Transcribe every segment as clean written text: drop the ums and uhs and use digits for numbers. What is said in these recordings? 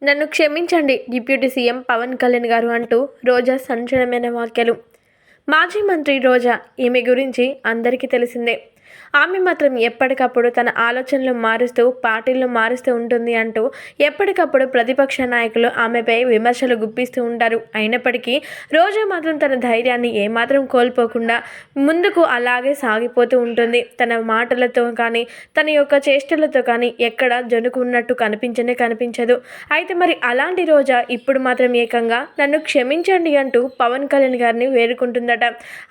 నన్ను క్షమించండి deputy CM Pawan Kalyan గారు అంటూ రోజా సంచలనమైన వ్యాఖ్యలు. మాజీ మంత్రి రోజా ఈమె గురించి అందరికీ తెలిసిందే. ఆమె మాత్రం ఎప్పటికప్పుడు తన ఆలోచనలు మారుస్తూ పార్టీలు మారుస్తూ ఉంటుంది అంటూ ఎప్పటికప్పుడు ప్రతిపక్ష నాయకులు ఆమెపై విమర్శలు గుప్పిస్తూ ఉంటారు. అయినప్పటికీ రోజా మాత్రం తన ధైర్యాన్ని ఏమాత్రం కోల్పోకుండా ముందుకు అలాగే సాగిపోతూ ఉంటుంది. తన మాటలతో కానీ తన యొక్క చేష్టలతో కానీ ఎక్కడ జనుకున్నట్టు కనిపించదు. అయితే మరి అలాంటి రోజా ఇప్పుడు మాత్రం ఏకంగా నన్ను క్షమించండి అంటూ పవన్ కళ్యాణ్ గారిని వేడుకుంటుందట.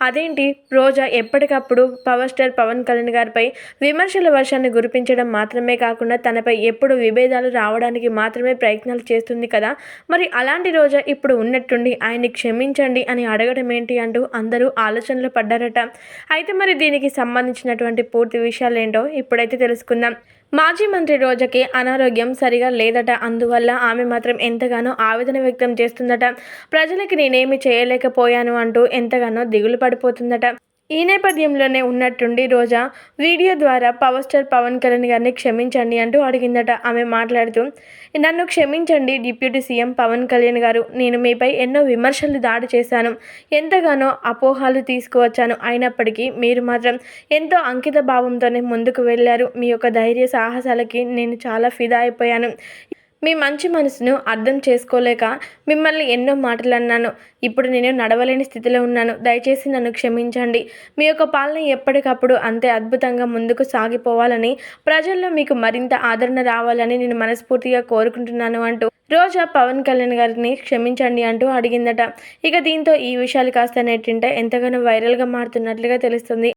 అదేంటి, రోజా ఎప్పటికప్పుడు పవర్ స్టార్ పవన్ కళ్యాణ్ గారిపై విమర్శల వర్షాన్ని కురిపించడం మాత్రమే కాకుండా తనపై ఎప్పుడు విభేదాలు రావడానికి మాత్రమే ప్రయత్నాలు చేస్తుంది కదా. మరి అలాంటి రోజా ఇప్పుడు ఉన్నట్టుండి ఆయన్ని క్షమించండి అని అడగడం ఏంటి అంటూ అందరూ ఆలోచనలు పడ్డారట. అయితే మరి దీనికి సంబంధించినటువంటి పూర్తి విషయాలేంటో ఇప్పుడైతే తెలుసుకుందాం. మాజీ మంత్రి రోజాకి అనారోగ్యం సరిగా లేదట. అందువల్ల ఆమె మాత్రం ఎంతగానో ఆవేదన వ్యక్తం చేస్తుందట. ప్రజలకి నేనేమి చేయలేకపోయాను అంటూ ఎంతగానో దిగులు పడిపోతుందట. ఈ నేపథ్యంలోనే ఉన్నట్టుండి రోజా వీడియో ద్వారా పవర్ స్టార్ పవన్ కళ్యాణ్ గారిని క్షమించండి అంటూ అడిగిందట. ఆమె మాట్లాడుతూ, నన్ను క్షమించండి డిప్యూటీ సీఎం పవన్ కళ్యాణ్ గారు. నేను మీపై ఎన్నో విమర్శలు దాడి చేశాను, ఎంతగానో అపోహాలు తీసుకువచ్చాను. అయినప్పటికీ మీరు మాత్రం ఎంతో అంకిత భావంతోనే ముందుకు వెళ్ళారు. మీ యొక్క ధైర్య సాహసాలకి నేను చాలా ఫిదా అయిపోయాను. మీ మంచి మనసును అర్థం చేసుకోలేక మిమ్మల్ని ఎన్నో మాటలు అన్నాను. ఇప్పుడు నేను నడవలేని స్థితిలో ఉన్నాను. దయచేసి నన్ను క్షమించండి. మీ యొక్క పాలన ఎప్పటికప్పుడు అంతే అద్భుతంగా ముందుకు సాగిపోవాలని, ప్రజల్లో మీకు మరింత ఆదరణ రావాలని నేను మనస్ఫూర్తిగా కోరుకుంటున్నాను అంటూ రోజా పవన్ కళ్యాణ్ గారిని క్షమించండి అంటూ అడిగిందట. ఇక దీంతో ఈ విషయాలు కాస్త నెట్టింట ఎంతగానో వైరల్గా మారుతున్నట్లుగా తెలుస్తుంది.